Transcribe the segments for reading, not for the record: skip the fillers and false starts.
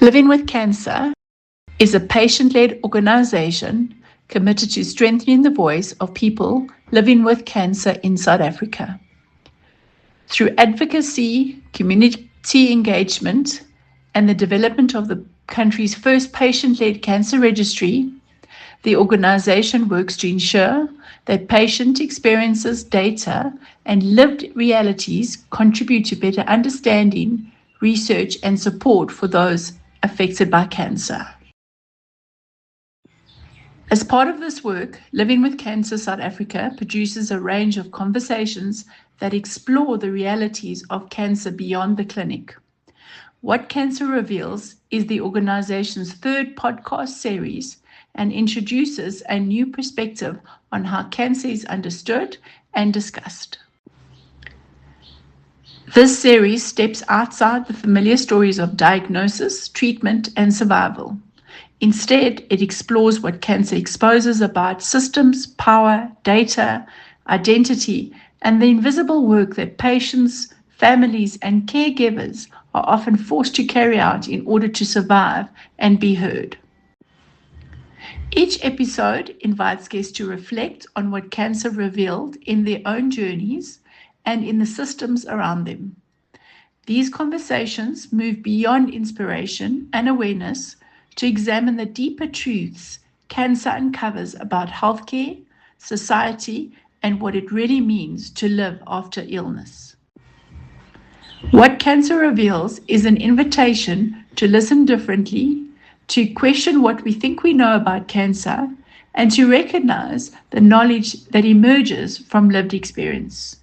Living with Cancer is a patient-led organization committed to strengthening the voice of people living with cancer in South Africa. Through advocacy, community engagement, and the development of the country's first patient-led cancer registry, the organization works to ensure that patient experiences, data, and lived realities contribute to better understanding, research, and support for those affected by cancer. As part of this work, Living with Cancer South Africa produces a range of conversations that explore the realities of cancer beyond the clinic. What Cancer Reveals is the organization's third podcast series and introduces a new perspective on how cancer is understood and discussed. This series steps outside the familiar stories of diagnosis, treatment, and survival. Instead, it explores what cancer exposes about systems, power, data, identity, and the invisible work that patients, families, and caregivers are often forced to carry out in order to survive and be heard. Each episode invites guests to reflect on what cancer revealed in their own journeys and in the systems around them. These conversations move beyond inspiration and awareness to examine the deeper truths cancer uncovers about healthcare, society, and what it really means to live after illness. What Cancer Reveals is an invitation to listen differently, to question what we think we know about cancer, and to recognize the knowledge that emerges from lived experience.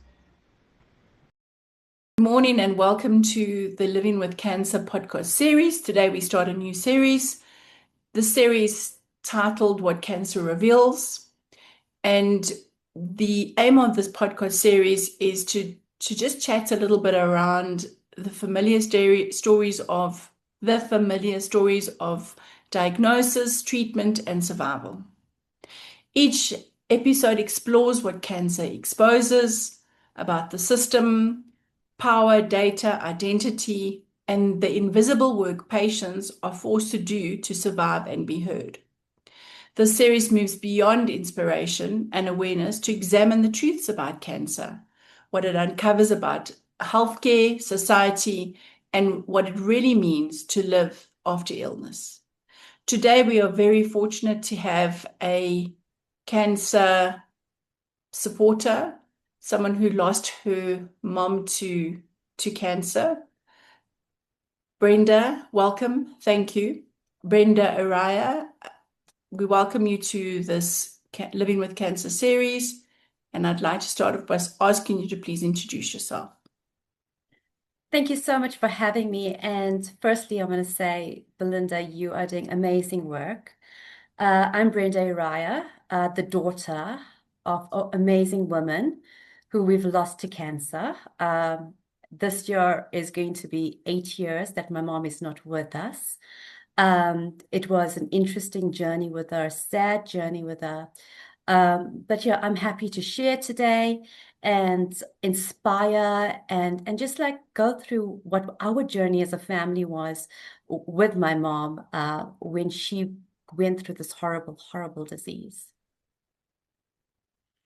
Good morning and welcome to the Living with Cancer podcast series. Today we start a new series. The series titled What Cancer Reveals. And the aim of this podcast series is to just chat a little bit around the familiar stories of diagnosis, treatment, and survival. Each episode explores what cancer exposes about the system, power, data, identity, and the invisible work patients are forced to do to survive and be heard. The series moves beyond inspiration and awareness to examine the truths about cancer, what it uncovers about healthcare, society, and what it really means to live after illness. Today, we are very fortunate to have a cancer supporter, someone who lost her mom to cancer. Brenda, welcome. Thank you. Brenda Errayah, we welcome you to this Living with Cancer series, and I'd like to start off by asking you to please introduce yourself. Thank you so much for having me. And firstly, I want to say, Belinda, you are doing amazing work. I'm Brenda Errayah, the daughter of an amazing woman who we've lost to cancer. This year is going to be 8 years that my mom is not with us. It was an interesting journey with her, a sad journey with her. But yeah, I'm happy to share today and inspire and just like go through what our journey as a family was with my mom when she went through this horrible, horrible disease.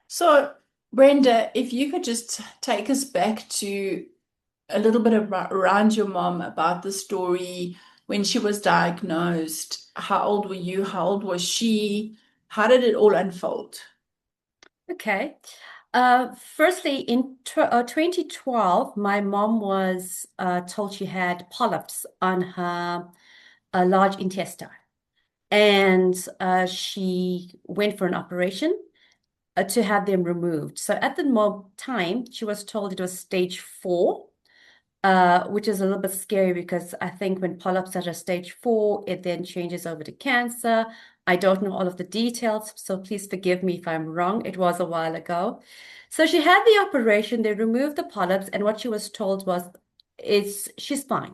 So, Brenda, if you could just take us back to a little bit around your mom, about the story when she was diagnosed. How old were you? How old was she? How did it all unfold? Okay. Firstly, in 2012, my mom was told she had polyps on her large intestine. And she went for an operation to have them removed. So at the time, she was told it was stage 4, which is a little bit scary because I think when polyps are at stage 4, it then changes over to cancer. I don't know all of the details, so please forgive me if I'm wrong. It was a while ago. So she had the operation, they removed the polyps, and what she was told was, she's fine.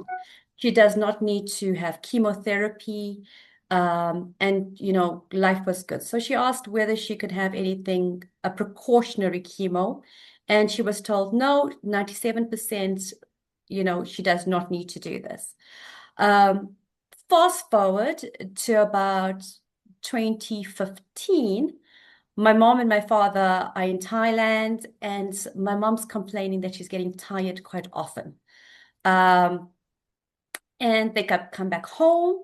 She does not need to have chemotherapy, and life was good. So she asked whether she could have anything, a precautionary chemo, and she was told no, 97%, she does not need to do this. Fast forward to about 2015, my mom and my father are in Thailand, and my mom's complaining that she's getting tired quite often. And they come back home,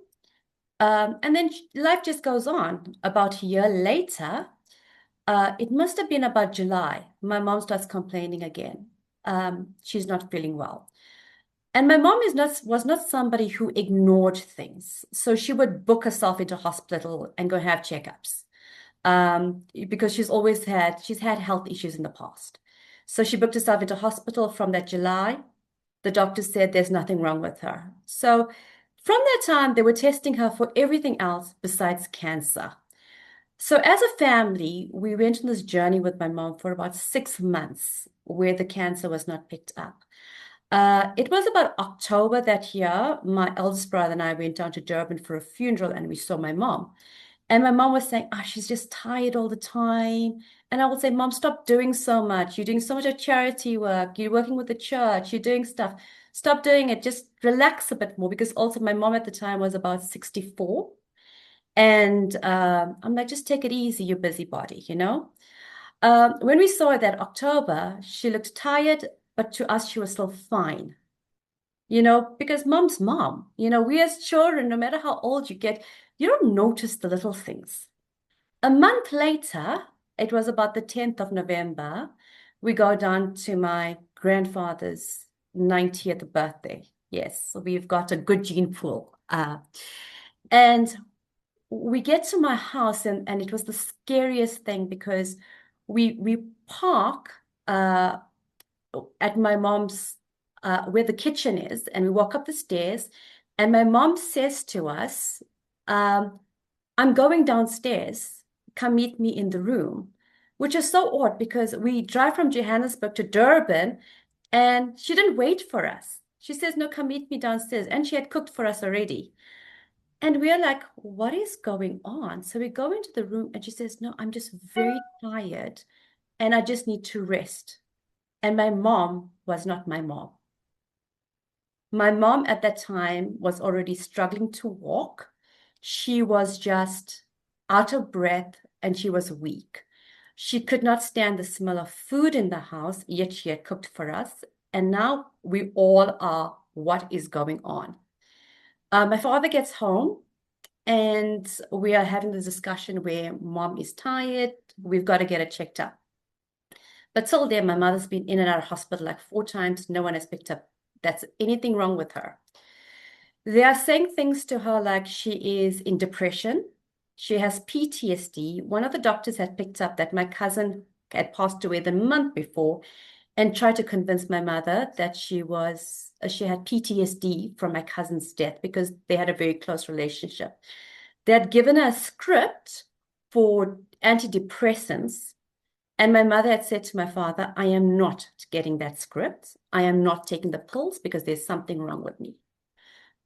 and then life just goes on. About a year later, it must have been about July, my mom starts complaining again. She's not feeling well. And my mom was not somebody who ignored things. So she would book herself into hospital and go have checkups. Because she's had health issues in the past. So she booked herself into hospital from that July. The doctor said there's nothing wrong with her. So from that time, they were testing her for everything else besides cancer. So as a family, we went on this journey with my mom for about 6 months where the cancer was not picked up. It was about October that year. My eldest brother and I went down to Durban for a funeral and we saw my mom. And my mom was saying, oh, she's just tired all the time. And I would say, Mom, stop doing so much. You're doing so much of charity work. You're working with the church. You're doing stuff. Stop doing it. Just relax a bit more. Because also my mom at the time was about 64. And I'm like, just take it easy, you busybody, you know? When we saw her that October, she looked tired, but to us, she was still fine. You know, because mom's mom, you know, we as children, no matter how old you get, you don't notice the little things. A month later, it was about the 10th of November, we go down to my grandfather's 90th birthday. Yes, so we've got a good gene pool. And we get to my house, and it was the scariest thing because we park at my mom's where the kitchen is, and we walk up the stairs, and my mom says to us, I'm going downstairs, come meet me in the room, which is so odd because we drive from Johannesburg to Durban and she didn't wait for us. She says, no, come meet me downstairs. And she had cooked for us already. And we're like, what is going on? So we go into the room and she says, no, I'm just very tired and I just need to rest. And my mom was not my mom. My mom at that time was already struggling to walk. She was just out of breath and she was weak. She could not stand the smell of food in the house, yet she had cooked for us. And now we all are, what is going on? My father gets home and we are having this discussion where mom is tired. We've got to get her checked up. But till then, my mother's been in and out of hospital like 4 times. No one has picked up that's anything wrong with her. They are saying things to her like she is in depression. She has PTSD. One of the doctors had picked up that my cousin had passed away the month before and tried to convince my mother that she had PTSD from my cousin's death because they had a very close relationship. They had given her a script for antidepressants. And my mother had said to my father, I am not getting that script. I am not taking the pills because there's something wrong with me.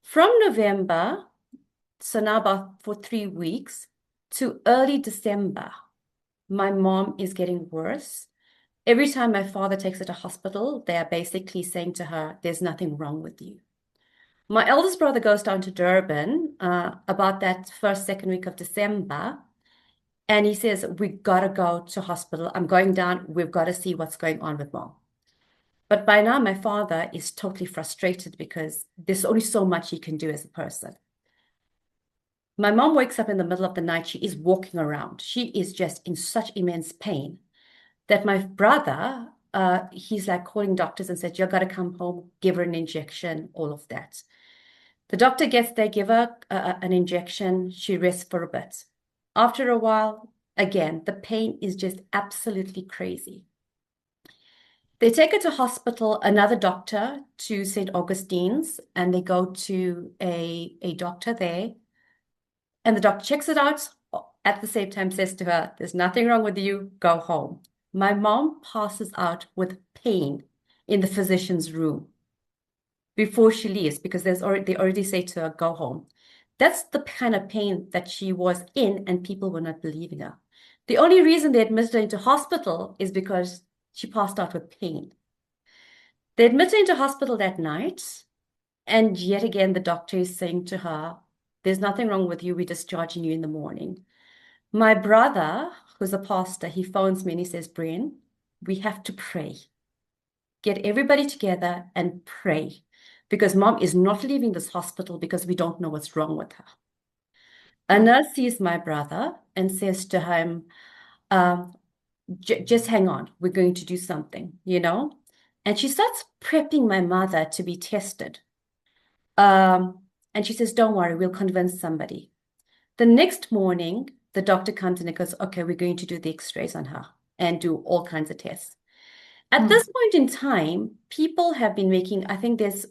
From November, so now about for 3 weeks, to early December, my mom is getting worse. Every time my father takes her to hospital, they are basically saying to her, there's nothing wrong with you. My eldest brother goes down to Durban about that second week of December. And he says, we got to go to hospital. I'm going down. We've got to see what's going on with mom. But by now, my father is totally frustrated because there's only so much he can do as a person. My mom wakes up in the middle of the night. She is walking around. She is just in such immense pain that my brother, he's like calling doctors and said, you've got to come home, give her an injection, all of that. The doctor gets there, give her an injection. She rests for a bit. After a while, again, the pain is just absolutely crazy. They take her to hospital, another doctor to St. Augustine's, and they go to a doctor there. And the doctor checks it out, at the same time says to her, there's nothing wrong with you, go home. My mom passes out with pain in the physician's room before she leaves because they already say to her, go home. That's the kind of pain that she was in, and people were not believing her. The only reason they admitted her into hospital is because she passed out with pain. They admitted her into hospital that night, and yet again, the doctor is saying to her, There's nothing wrong with you. We're discharging you in the morning. My brother, who's a pastor, he phones me and he says, Bren, we have to pray. Get everybody together and pray because mom is not leaving this hospital because we don't know what's wrong with her. A nurse sees my brother and says to him, just hang on, we're going to do something, you know? And she starts prepping my mother to be tested. And she says, don't worry, we'll convince somebody. The next morning, the doctor comes in and goes, okay, we're going to do the x-rays on her and do all kinds of tests. At this point in time, people have been making, I think there's,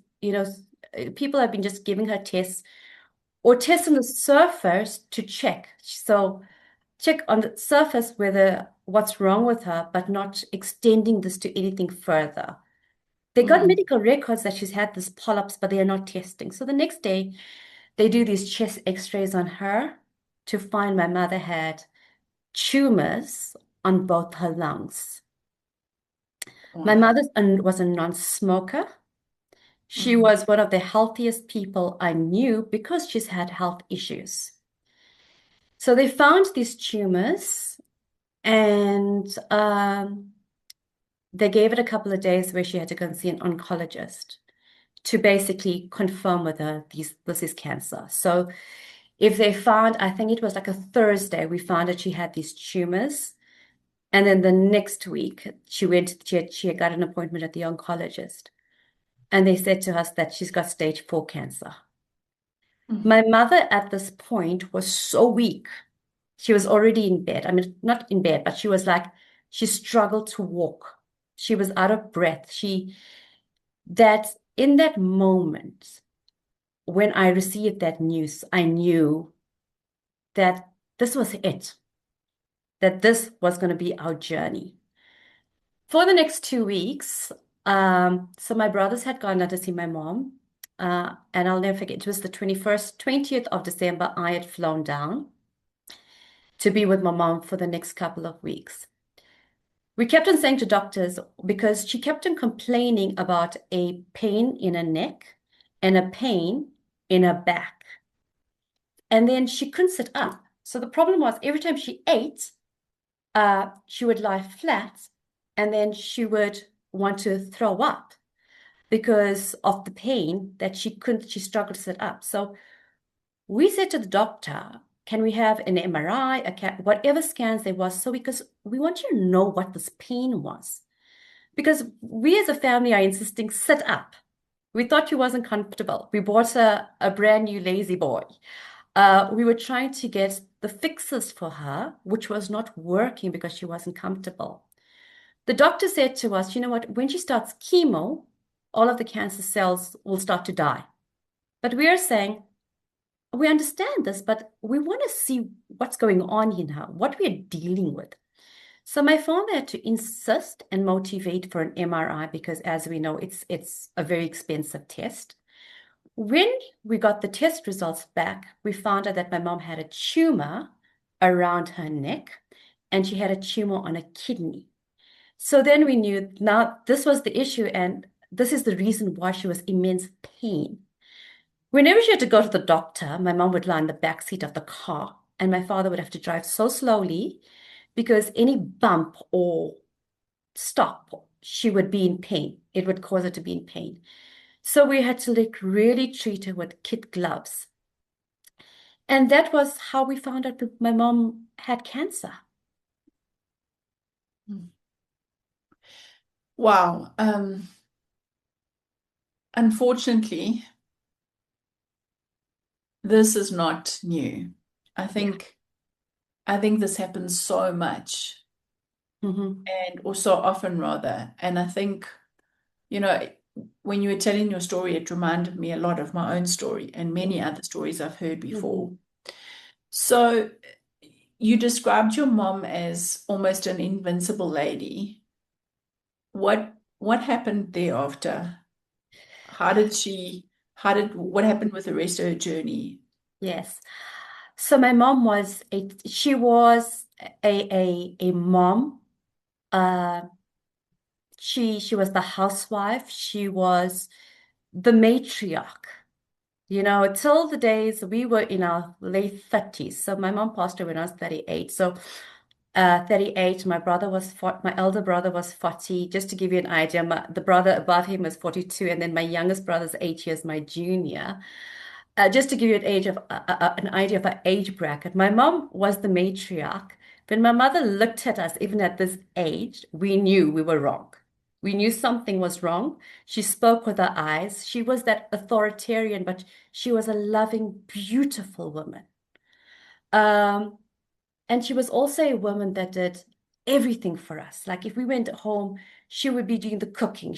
people have been just giving her tests or tests on the surface to check. So check on the surface whether what's wrong with her, but not extending this to anything further. They got medical records that she's had this polyps, but they are not testing. So the next day, they do these chest x-rays on her to find my mother had tumors on both her lungs. My mother was a non-smoker. She was one of the healthiest people I knew because she's had health issues. So they found these tumors and they gave it a couple of days where she had to go and see an oncologist to basically confirm whether this is cancer. So if they found, I think it was like a Thursday, we found that she had these tumors. And then the next week, she had got an appointment at the oncologist. And they said to us that she's got stage 4 cancer. My mother at this point was so weak. She was already in bed. I mean, not in bed, but she was like, she struggled to walk. She was out of breath. That in that moment, when I received that news, I knew that this was it, that this was going to be our journey. For the next 2 weeks, so my brothers had gone down to see my mom, and I'll never forget, it was the 20th of December, I had flown down to be with my mom for the next couple of weeks. We kept on saying to doctors, because she kept on complaining about a pain in her neck and a pain in her back. And then she couldn't sit up. So the problem was every time she ate, she would lie flat and then she would want to throw up because of the pain that she struggled to sit up. So we said to the doctor, can we have an MRI, whatever scans there was, because we want you to know what this pain was. Because we as a family are insisting, sit up. We thought she wasn't comfortable. We bought her a brand new lazy boy. We were trying to get the fixes for her, which was not working because she wasn't comfortable. The doctor said to us, you know what, when she starts chemo, all of the cancer cells will start to die. But we are saying, we understand this, but we want to see what's going on in her, what we are dealing with. So my father had to insist and motivate for an MRI because, as we know, it's a very expensive test. When we got the test results back, we found out that my mom had a tumor around her neck and she had a tumor on a kidney. So then we knew now this was the issue and this is the reason why she was in immense pain. Whenever she had to go to the doctor, my mom would lie in the back seat of the car and my father would have to drive so slowly because any bump or stop, she would be in pain. It would cause her to be in pain. So we had to really treat her with kid gloves. And that was how we found out that my mom had cancer. Wow. Unfortunately, this is not new. I think this happens so much and also often rather. And I think, when you were telling your story, it reminded me a lot of my own story and many other stories I've heard before. So you described your mom as almost an invincible lady. What happened thereafter? What happened with the rest of her journey? Yes. So my mom was she was a mom. She was the housewife. She was the matriarch. till the days we were in our late 30s. So my mom passed away when I was 38. So 38, my elder brother was 40. Just to give you an idea, the brother above him was 42, and then my youngest brother's 8 years my junior. Just to give you an idea of our age bracket, my mom was the matriarch. When my mother looked at us, even at this age, we knew we were wrong. We knew something was wrong. She spoke with her eyes. She was that authoritarian, but she was a loving, beautiful woman. Um, and she was also a woman that did everything for us. Like if we went home, she would be doing the cooking.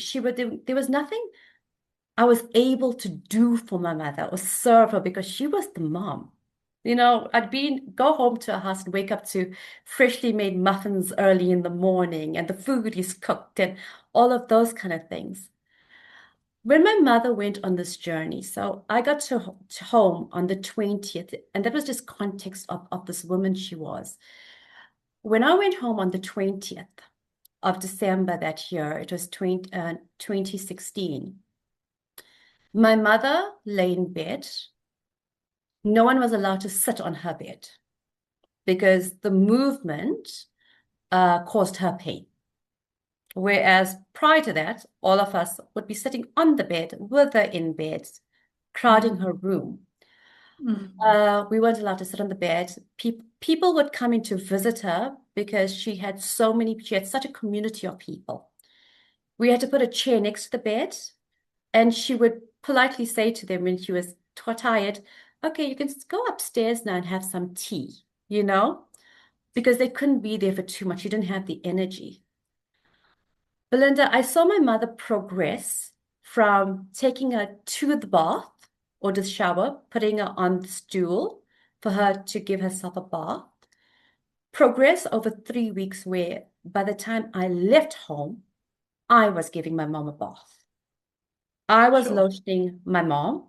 There was nothing I was able to do for my mother or serve her because she was the mom. Go home to her house and wake up to freshly made muffins early in the morning and the food is cooked and all of those kind of things. When my mother went on this journey, so I got to home on the 20th, and that was just context of this woman she was. When I went home on the 20th of December that year, it was 2016, my mother lay in bed. No one was allowed to sit on her bed because the movement caused her pain. Whereas prior to that, all of us would be sitting on the bed with her in bed, crowding her room. We weren't allowed to sit on the bed. People would come in to visit her because she had such a community of people. We had to put a chair next to the bed, and she would politely say to them when she was tired, okay, you can go upstairs now and have some tea, because they couldn't be there for too much. You didn't have the energy. Belinda, I saw my mother progress from taking her to the bath or the shower, putting her on the stool for her to give herself a bath, progress over 3 weeks where by the time I left home, I was giving my mom a bath. I was Sure. lotioning my mom.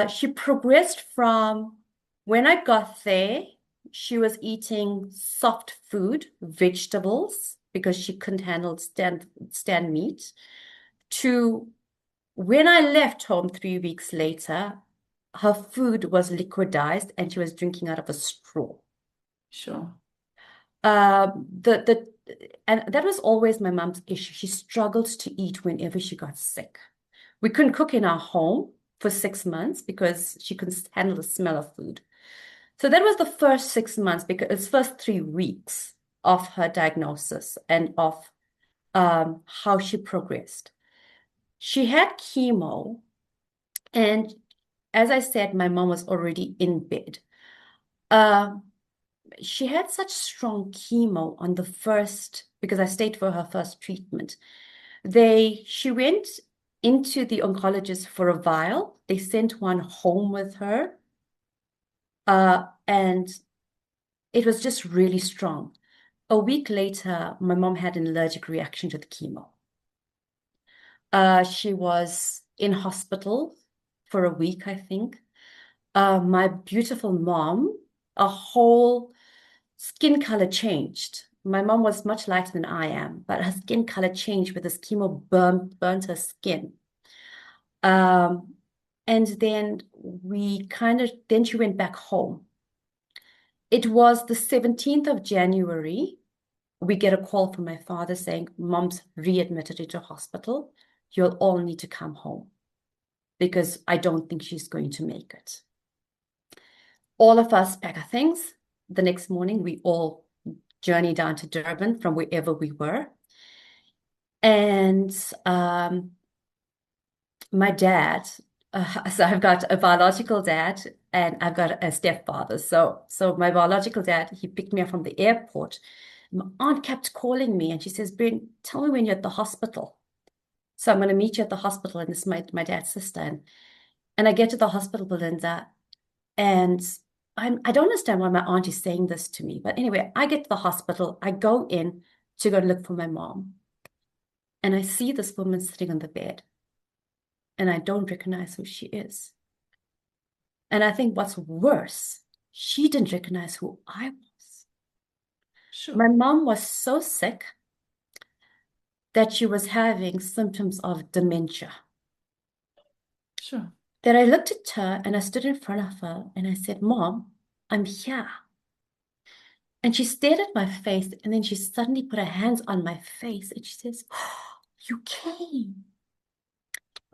She progressed from when I got there, she was eating soft food, vegetables, because she couldn't handle stand meat, to when I left home 3 weeks later, her food was liquidized and she was drinking out of a straw. Sure. The and that was always my mom's issue. She struggled to eat whenever she got sick. We couldn't cook in our home for 6 months because she couldn't handle the smell of food. So that was the first 6 months, because it's first 3 weeks of her diagnosis and of how she progressed. She had chemo, and as I said, my mom was already in bed. Uh, she had such strong chemo on the first, because I stayed for her first treatment. She went into the oncologist for a vial. They sent one home with her. And it was just really strong. A week later, my mom had an allergic reaction to the chemo. She was in hospital for a week, I think. My beautiful mom, a whole skin color changed. My mom was much lighter than I am, but her skin color changed with this chemo burnt her skin. And then then she went back home. It was the 17th of January. We get a call from my father saying, Mom's readmitted into hospital. You'll all need to come home because I don't think she's going to make it. All of us pack our things. The next morning, we all journey down to Durban from wherever we were. And my dad, so I've got a biological dad and I've got a stepfather. So my biological dad, he picked me up from the airport. My aunt kept calling me and she says, Brenda, tell me when you're at the hospital. So I'm going to meet you at the hospital, and this is my dad's sister. And I get to the hospital, Belinda, and I don't understand why my aunt is saying this to me. But anyway, I get to the hospital. I go in to go look for my mom. And I see this woman sitting on the bed. And I don't recognize who she is. And I think what's worse, she didn't recognize who I was. Sure. My mom was so sick that she was having symptoms of dementia. Sure. Then I looked at her and I stood in front of her and I said, Mom, I'm here. And she stared at my face and then she suddenly put her hands on my face and she says, oh, you came.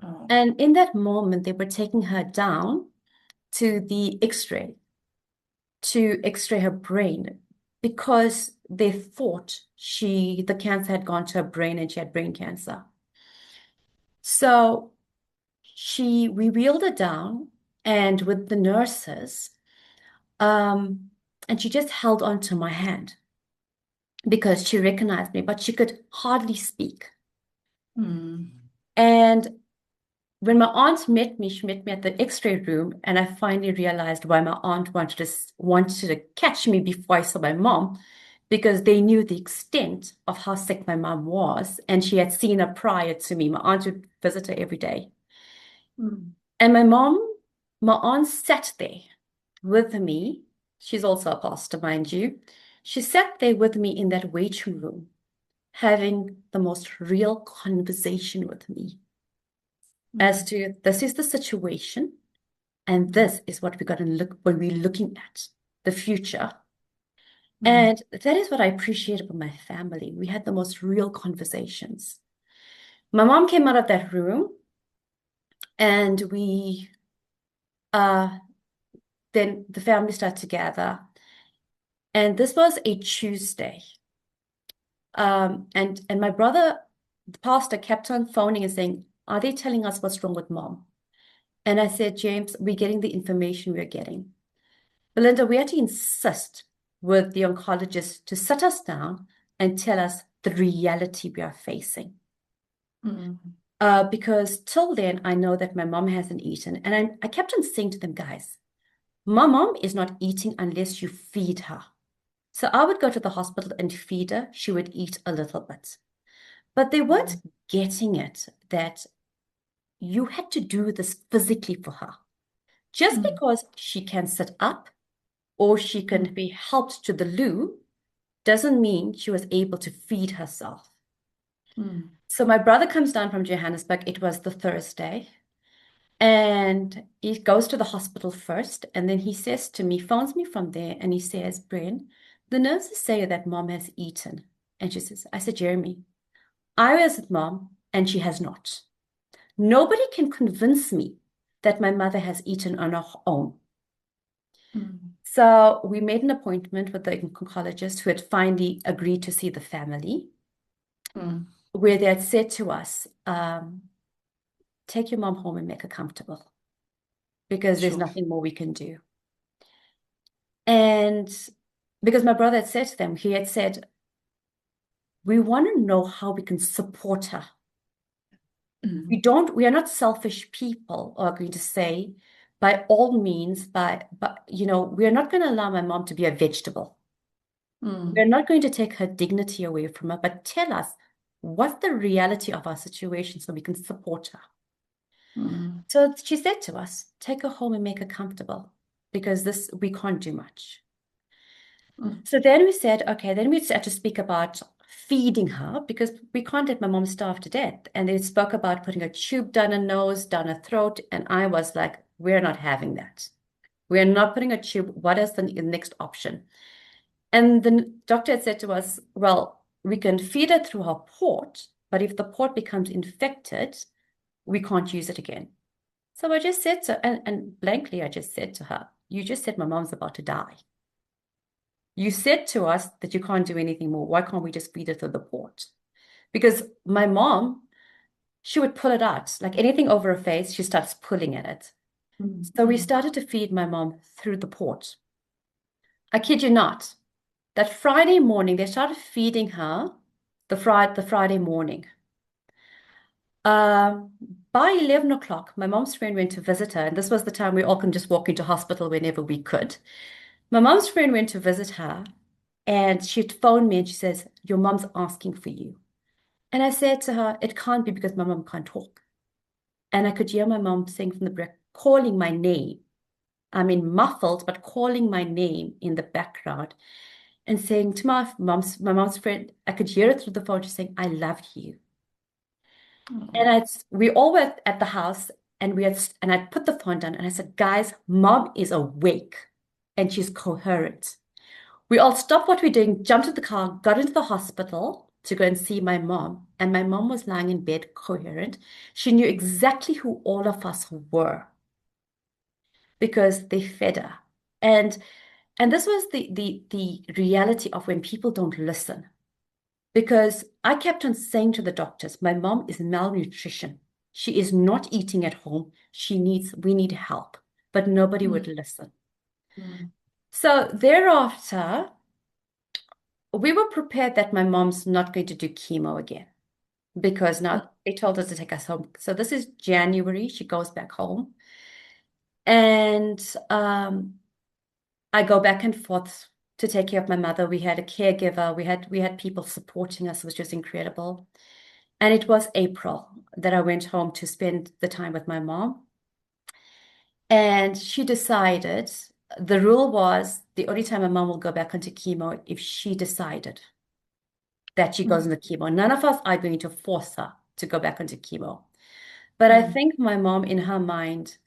Oh. And in that moment, they were taking her down to the X-ray to X-ray her brain because they thought the cancer had gone to her brain and she had brain cancer. So we wheeled her down and with the nurses, and she just held on to my hand because she recognized me, but she could hardly speak. Mm. And when my aunt met me, she met me at the X-ray room, and I finally realized why my aunt wanted to catch me before I saw my mom, because they knew the extent of how sick my mom was, and she had seen her prior to me. My aunt would visit her every day. Mm. And my aunt sat there with me. She's also a pastor, mind you. She sat there with me in that waiting room, having the most real conversation with me as Mm. to this is the situation, and this is what we're going to look when we're looking at the future. Mm. And that is what I appreciate about my family. We had the most real conversations. My mom came out of that room, and uh, then the family started to gather. And this was a Tuesday. And my brother, the pastor, kept on phoning and saying, are they telling us what's wrong with mom? And I said, James, we're getting the information we're getting. Belinda, we had to insist with the oncologist to sit us down and tell us the reality we are facing. Mm. Because till then, I know that my mom hasn't eaten. And I kept on saying to them, guys, my mom is not eating unless you feed her. So I would go to the hospital and feed her. She would eat a little bit. But they weren't getting it that you had to do this physically for her. Just Mm. because she can sit up or she can be helped to the loo doesn't mean she was able to feed herself. Mm. So my brother comes down from Johannesburg. It was the Thursday. And he goes to the hospital first. And then he says to me, phones me from there. And he says, Bren, the nurses say that mom has eaten. And she says, I said, Jeremy, I was with mom and she has not. Nobody can convince me that my mother has eaten on her own. Mm. So we made an appointment with the oncologist who had finally agreed to see the family, Mm. where they had said to us, take your mom home and make her comfortable because there's Sure. nothing more we can do. And because my brother had said to them, he had said, we want to know how we can support her. Mm. We are not selfish people who are going to say, by all means, but we are not going to allow my mom to be a vegetable. Mm. We're not going to take her dignity away from her, but tell us what's the reality of our situation so we can support her. Mm. So she said to us, take her home and make her comfortable because we can't do much. Mm. So then we said, okay, then we had to speak about feeding her because we can't let my mom starve to death. And they spoke about putting a tube down her nose, down her throat. And I was like, we're not having that. We're not putting a tube. What is the next option? And the doctor had said to us, well, we can feed her through her port, but if the port becomes infected, we can't use it again. So I just said to, and blankly, I just said to her, you just said my mom's about to die. You said to us that you can't do anything more. Why can't we just feed it through the port? Because my mom, she would pull it out. Like anything over her face, she starts pulling at it. Mm. So we Mm. started to feed my mom through the port. I kid you not. That Friday morning, they started feeding her the Friday morning. Um, by 11 o'clock, my mom's friend went to visit her, and this was the time we all can just walk into hospital whenever we could. My mom's friend went to visit her, and she'd phoned me and she says, your mom's asking for you. And I said to her, it can't be because my mom can't talk. And I could hear my mom saying from the back, calling my name. I mean, muffled, but calling my name in the background and saying to my mom's friend, I could hear it through the phone, just saying, I love you. Oh. And we all were at the house and I put the phone down and I said, guys, mom is awake and she's coherent. We all stopped what we're doing, jumped in the car, got into the hospital to go and see my mom. And my mom was lying in bed coherent. She knew exactly who all of us were because they fed her. And this was the reality of when people don't listen. Because I kept on saying to the doctors, my mom is malnutrition. She is not eating at home. We need help. But nobody would listen. Mm. So thereafter, we were prepared that my mom's not going to do chemo again because now they told us to take us home. So this is January. She goes back home. And I go back and forth to take care of my mother. We had a caregiver. We had people supporting us, which was incredible. And it was April that I went home to spend the time with my mom. And she decided, the rule was the only time my mom will go back onto chemo if she decided that she goes into chemo. None of us are going to force her to go back into chemo. But I think my mom, in her mind,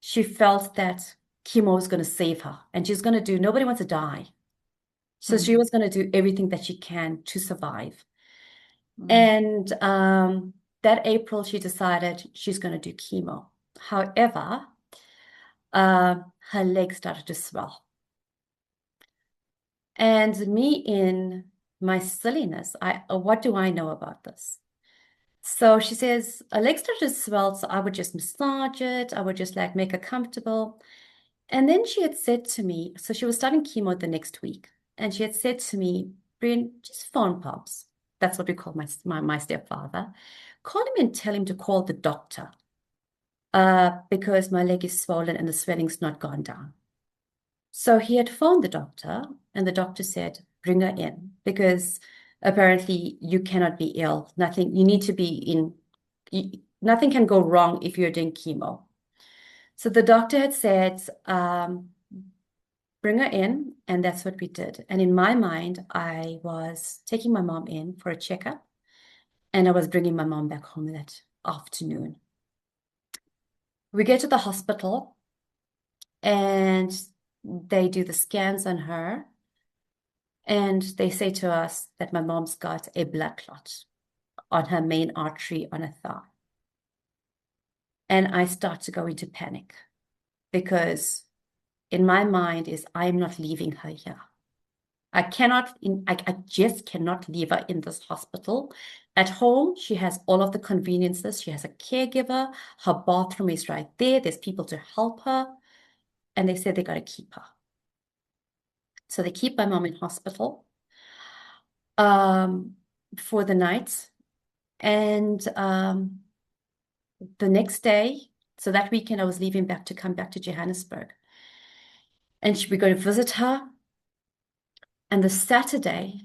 she felt that chemo was going to save her. And she's going to do, nobody wants to die. So she was going to do everything that she can to survive. And that April, she decided she's going to do chemo. However, her legs started to swell. And me, in my silliness, what do I know about this? So she says, her legs started to swell, so I would just massage it. I would just like make her comfortable. And then she had said to me, so she was starting chemo the next week. And she had said to me, Brian, just phone Pops. That's what we call my stepfather. Call him and tell him to call the doctor because my leg is swollen and the swelling's not gone down. So he had phoned the doctor, and the doctor said, bring her in because apparently you cannot be ill. Nothing, you need to be nothing can go wrong if you're doing chemo. So the doctor had said, bring her in, and that's what we did. And in my mind, I was taking my mom in for a checkup, and I was bringing my mom back home that afternoon. We get to the hospital, and they do the scans on her, and they say to us that my mom's got a blood clot on her main artery on her thigh. And I start to go into panic because in my mind is I'm not leaving her here. I just cannot leave her in this hospital. At home, she has all of the conveniences. She has a caregiver. Her bathroom is right there. There's people to help her. And they said they got to keep her. So they keep my mom in hospital for the night. And the next day, so that weekend, I was leaving to come back to Johannesburg. And we're going to visit her. And the Saturday,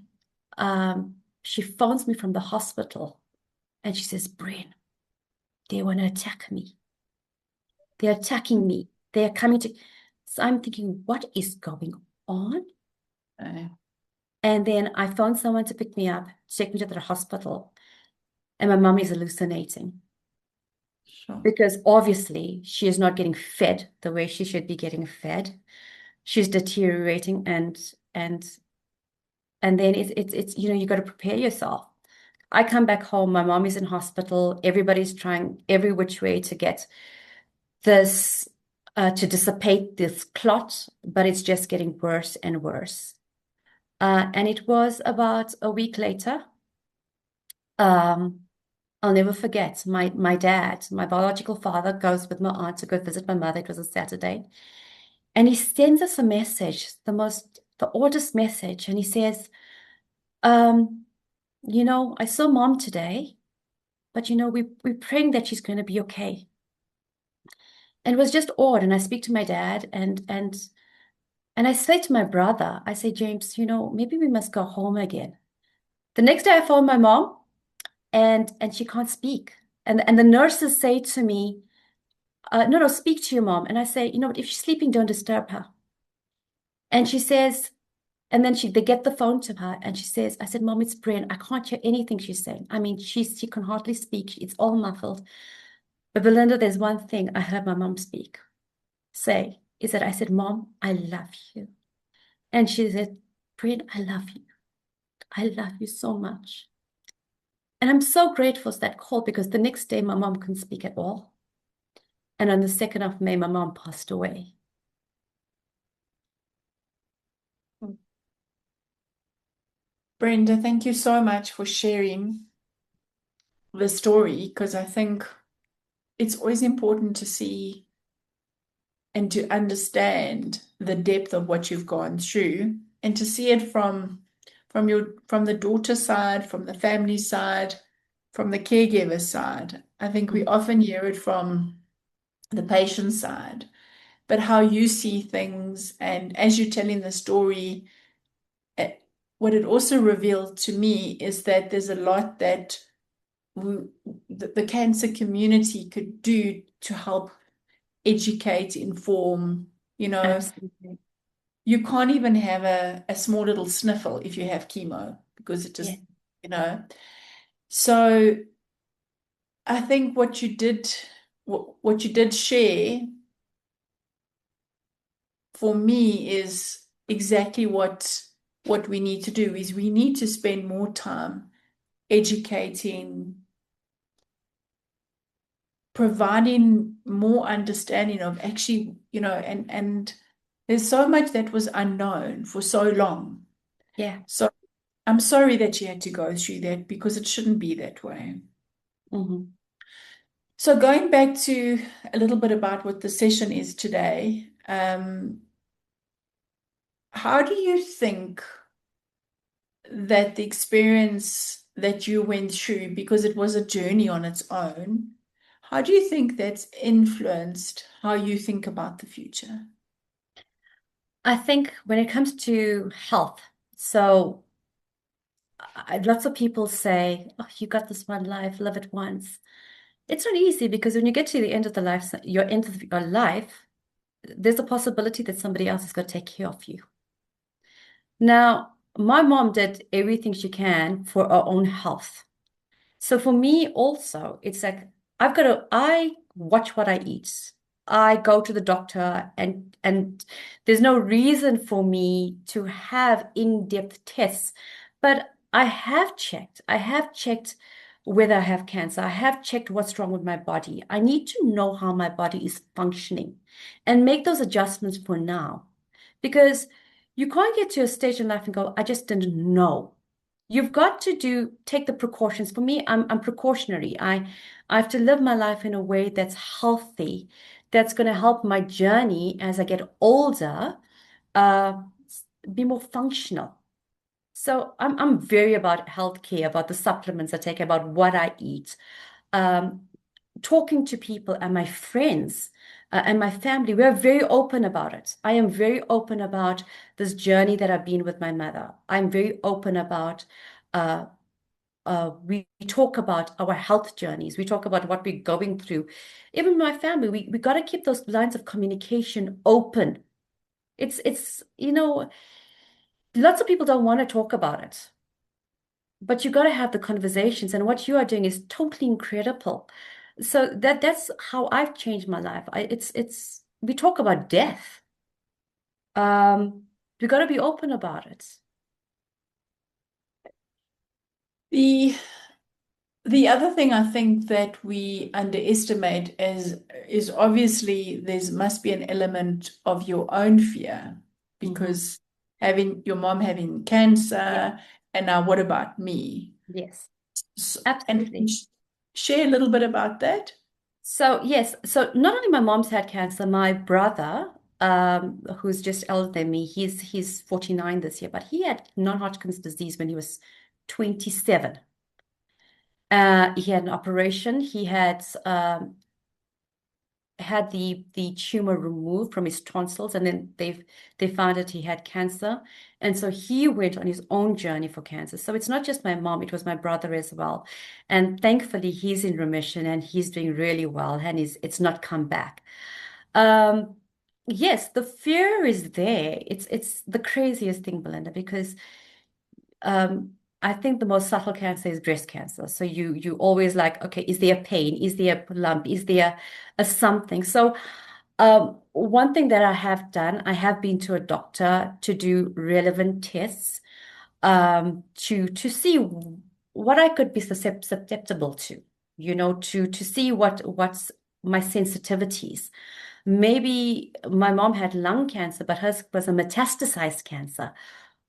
she phones me from the hospital and she says, Brain, they want to attack me. They're attacking me. They're coming to. So I'm thinking, what is going on? And then I found someone to pick me up, take me to the hospital. And my mom is hallucinating. Sure. Because obviously she is not getting fed the way she should be getting fed. She's deteriorating and then it's you got to prepare yourself. I come back home, my mom is in hospital, everybody's trying every which way to get this to dissipate this clot, but it's just getting worse and worse. And it was about a week later. I'll never forget my dad, my biological father, goes with my aunt to go visit my mother. It was a Saturday. And he sends us a message, the oddest message. And he says, I saw mom today, but we're praying that she's going to be okay. And it was just odd. And I speak to my dad and I say to my brother, I say, James, maybe we must go home again. The next day I phone my mom and she can't speak. And the nurses say to me, no, speak to your mom. And I say, what, if she's sleeping, don't disturb her. And she says, and then they get the phone to her and she says, I said, Mom, it's Brian. I can't hear anything she's saying. I mean, she can hardly speak. It's all muffled. But Belinda, there's one thing I heard my mom say, is that I said, Mom, I love you. And she said, Brenda, I love you. I love you so much. And I'm so grateful for that call because the next day my mom couldn't speak at all. And on the 2nd of May, my mom passed away. Brenda, thank you so much for sharing the story because I think it's always important to see and to understand the depth of what you've gone through and to see it from the daughter side, from the family side, from the caregiver side. I think we often hear it from the patient side, but how you see things and as you're telling the story, eh, what it also revealed to me is that there's a lot that we, the cancer community could do to help educate, inform, you know, Absolutely. you can't even have a small little sniffle if you have chemo because it Yeah. just, you know. So I think what you did share for me is exactly what we need to do is we need to spend more time educating, providing more understanding of actually, you know, and there's so much that was unknown for so long. Yeah. So I'm sorry that you had to go through that because it shouldn't be that way. Mm-hmm. So going back to a little bit about what the session is today, how do you think that the experience that you went through, because it was a journey on its own, how do you think that's influenced how you think about the future? I think when it comes to health, so lots of people say, oh, you got this one life, live it once. It's not easy because when you get to the end of the life, your end of your life, there's a possibility that somebody else is going to take care of you. Now, my mom did everything she can for her own health. So for me also, it's like I watch what I eat. I go to the doctor and there's no reason for me to have in-depth tests. But I have checked. I have checked whether I have cancer. I have checked what's wrong with my body. I need to know how my body is functioning and make those adjustments for now. Because you can't get to a stage in life and go, I just didn't know. You've got to take the precautions. For me, I'm precautionary. I have to live my life in a way that's healthy, that's going to help my journey as I get older, uh, be more functional. So I'm very about healthcare, about the supplements I take, about what I eat. Um, Talking to people and my friends and my family, we're very open about it. I am very open about this journey that I've been with my mother. I'm very open about, uh, we talk about our health journeys. We talk about what we're going through. Even my family, we got to keep those lines of communication open. Lots of people don't want to talk about it. But you got to have the conversations, and what you are doing is totally incredible. So that's how I've changed my life. It's we talk about death. We got to be open about it. The the other thing I think that we underestimate is obviously there must be an element of your own fear Hmm. because having your mom having Yeah. cancer and now what about me? Yes. And Absolutely. share a little bit about that. So yes, so not only my mom's had cancer, my brother, who's just older than me, he's 49 this year, but he had non-Hodgkin's disease when he was 27. He had an operation. He had the tumor removed from his tonsils, and then they found that he had cancer, and so he went on his own journey for cancer. So it's not just my mom; it was my brother as well, and thankfully he's in remission and he's doing really well, and it's not come back. Um, yes, the fear is there. It's the craziest thing, Belinda, because I think the most subtle cancer is breast cancer. So you always like, okay, is there a pain? Is there a lump? Is there a something? So one thing that I have done, I have been to a doctor to do relevant tests to see what I could be susceptible to, to see what's my sensitivities. Maybe my mom had lung cancer, but hers was a metastasized cancer.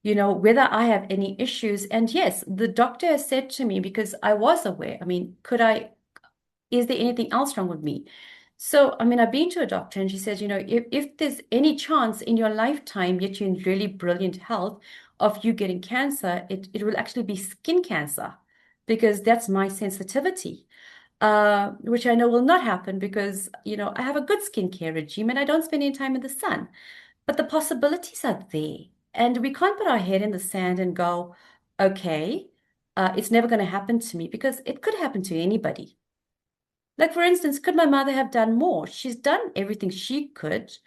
Whether I have any issues. And yes, the doctor has said to me, because I was aware, I mean, is there anything else wrong with me? So, I mean, I've been to a doctor and she says, if there's any chance in your lifetime, yet you're in really brilliant health, of you getting cancer, it will actually be skin cancer because that's my sensitivity, which I know will not happen because, I have a good skincare regime and I don't spend any time in the sun. But the possibilities are there. And we can't put our head in the sand and go, okay, it's never going to happen to me because it could happen to anybody. Like, for instance, could my mother have done more? She's done everything she could.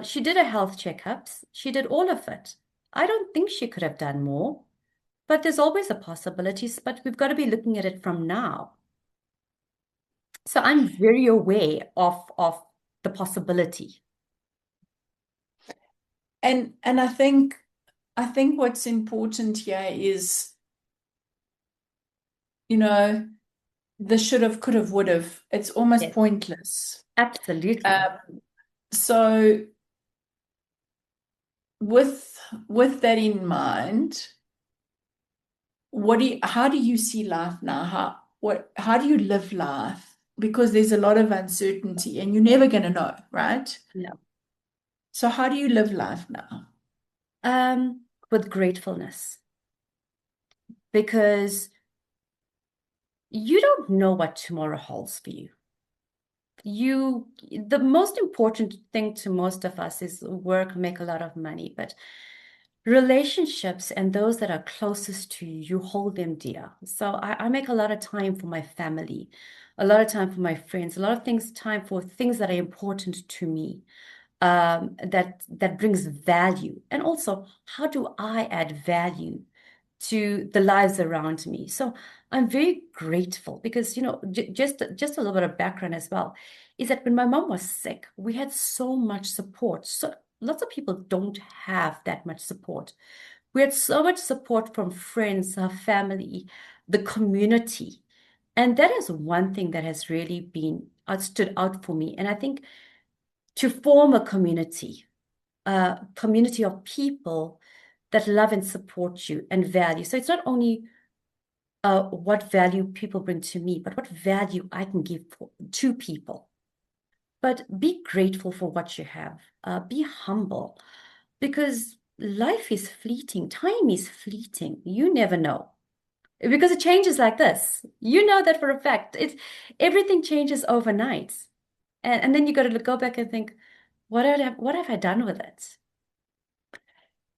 She did her health checkups. She did all of it. I don't think she could have done more, but there's always a possibility, but we've got to be looking at it from now. So I'm very aware of the possibility. And I think what's important here is, the should have, could have, would have. It's almost Yes, pointless. absolutely. So with that in mind, how do you see life now? How do you live life? Because there's a lot of uncertainty and you're never going to know, right? No. So how do you live life now? With gratefulness, because you don't know what tomorrow holds for you. The most important thing to most of us is work, make a lot of money, but relationships and those that are closest to you, you hold them dear. So I make a lot of time for my family, a lot of time for my friends, a lot of time for things that are important to me, that brings value. And also, how do I add value to the lives around me? So I'm very grateful because, just a little bit of background as well, is that when my mom was sick, we had so much support. So lots of people don't have that much support. We had so much support from friends, her family, the community. And that is one thing that has really been stood out for me. And I think to form a community of people that love and support you and value. So it's not only what value people bring to me, but what value I can give to people. But be grateful for what you have. Be humble because life is fleeting. Time is fleeting. You never know. Because it changes like this. You know that for a fact. Everything changes overnight. And then you got to go back and think, what have I done with it?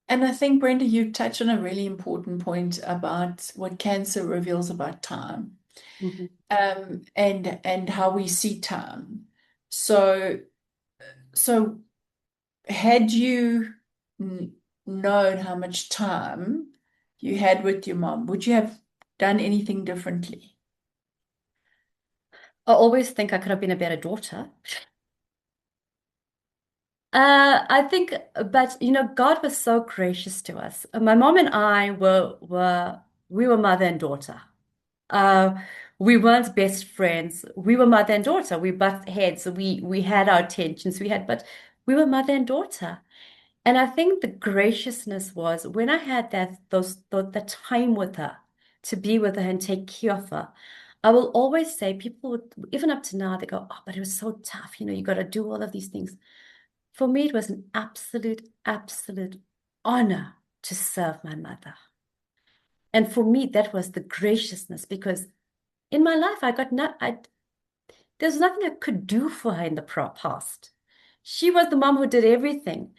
And I think, Brenda, you touched on a really important point about what cancer reveals about time, Mhm. and how we see time. So, had you known how much time you had with your mom, would you have done anything differently? I always think I could have been a better daughter. I think, but God was so gracious to us. My mom and I we were mother and daughter. Uh, we weren't best friends. We were mother and daughter. We butt heads. We had our tensions. But we were mother and daughter. And I think the graciousness was when I had the time with her to be with her and take care of her. I will always say, people would, even up to now, they go, oh, but it was so tough. You got to do all of these things. For me, it was an absolute, absolute honor to serve my mother. And for me, that was the graciousness because in my life, there's nothing I could do for her in the past. She was the mom who did everything.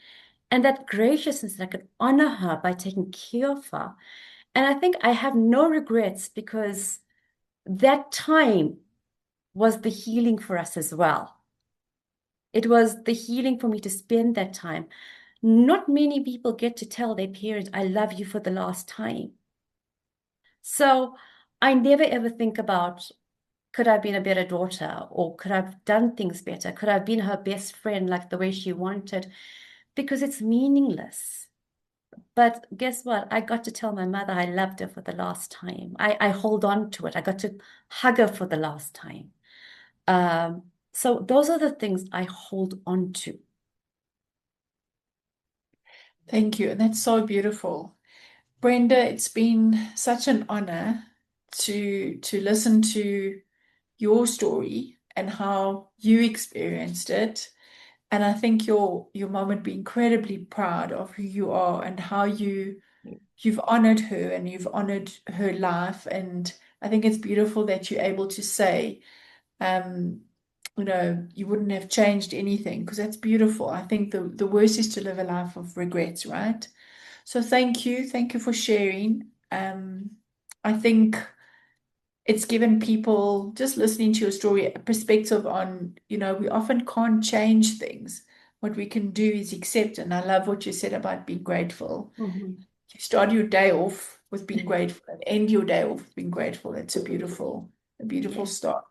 And that graciousness, that I could honor her by taking care of her. And I think I have no regrets because that time was the healing for us as well. It was the healing for me to spend that time. Not many people get to tell their parents, I love you for the last time. So I never ever think about, could I have been a better daughter, or could I have done things better? Could I have been her best friend like the way she wanted? Because it's meaningless. But guess what? I got to tell my mother I loved her for the last time. I hold on to it. I got to hug her for the last time. So those are the things I hold on to. Thank you. And that's so beautiful. Brenda, it's been such an honor to listen to your story and how you experienced it. And I think your mom would be incredibly proud of who you are and how you've honored her and you've honored her life. And I think it's beautiful that you're able to say, um, you wouldn't have changed anything because that's beautiful. I think the worst is to live a life of regrets, right? So thank you. Thank you for sharing. I think it's given people just listening to your story a perspective on, we often can't change things. What we can do is accept. And I love what you said about being grateful. Mhm. You start your day off with being grateful and end your day off with being grateful. It's a beautiful Yeah. start.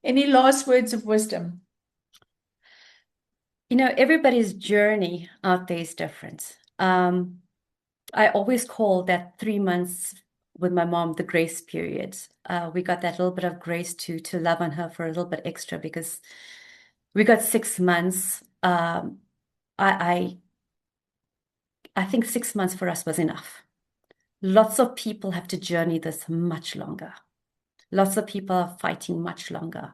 Any last words of wisdom? Everybody's journey out there is different. I always call that 3 months with my mom the grace period. We got that little bit of grace to love on her for a little bit extra because we got 6 months. I I think 6 months for us was enough. Lots of people have to journey this much longer. Lots of people are fighting much longer.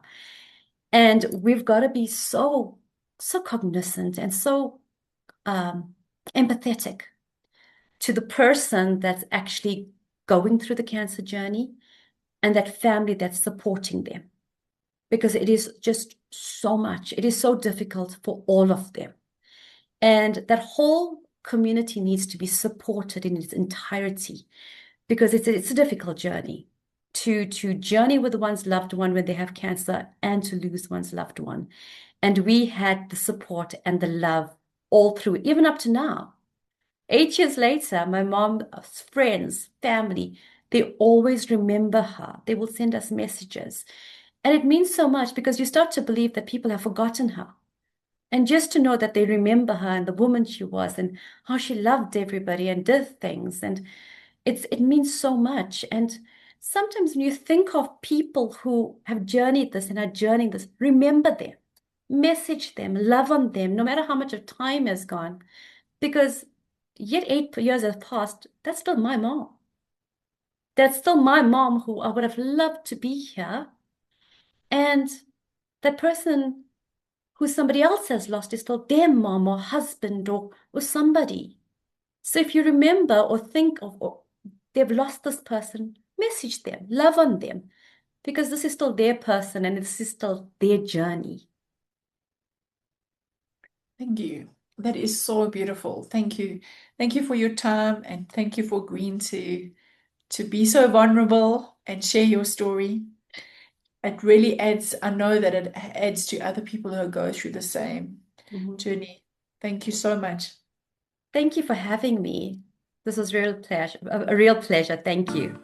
And we've got to be so cognizant and so um, empathetic to the person that's actually going through the cancer journey and that family that's supporting them. Because it is just so much. It is so difficult for all of them. And that whole community needs to be supported in its entirety because it's a difficult journey to journey with one's loved one when they have cancer and to lose one's loved one. And we had the support and the love all through, even up to now. 8 years later, my mom's friends, family, they always remember her. They will send us messages. And it means so much because you start to believe that people have forgotten her. And just to know that they remember her and the woman she was and how she loved everybody and did things. And it means so much. And sometimes when you think of people who have journeyed this and are journeying this, remember them, message them, love on them, no matter how much of time has gone. Because yet 8 years have passed, that's still my mom. That's still my mom who I would have loved to be here. And that person who somebody else has lost is still their mom or husband or somebody. So if you remember or think of or they've lost this person, message them, love on them, because this is still their person and this is still their journey. Thank you. That is so beautiful. Thank you. Thank you for your time and thank you for agreeing to be so vulnerable and share your story. It really adds, I know that it adds to other people who go through the same Mhm. journey. Thank you so much. Thank you for having me. This was real pleasure, a real pleasure. Thank you.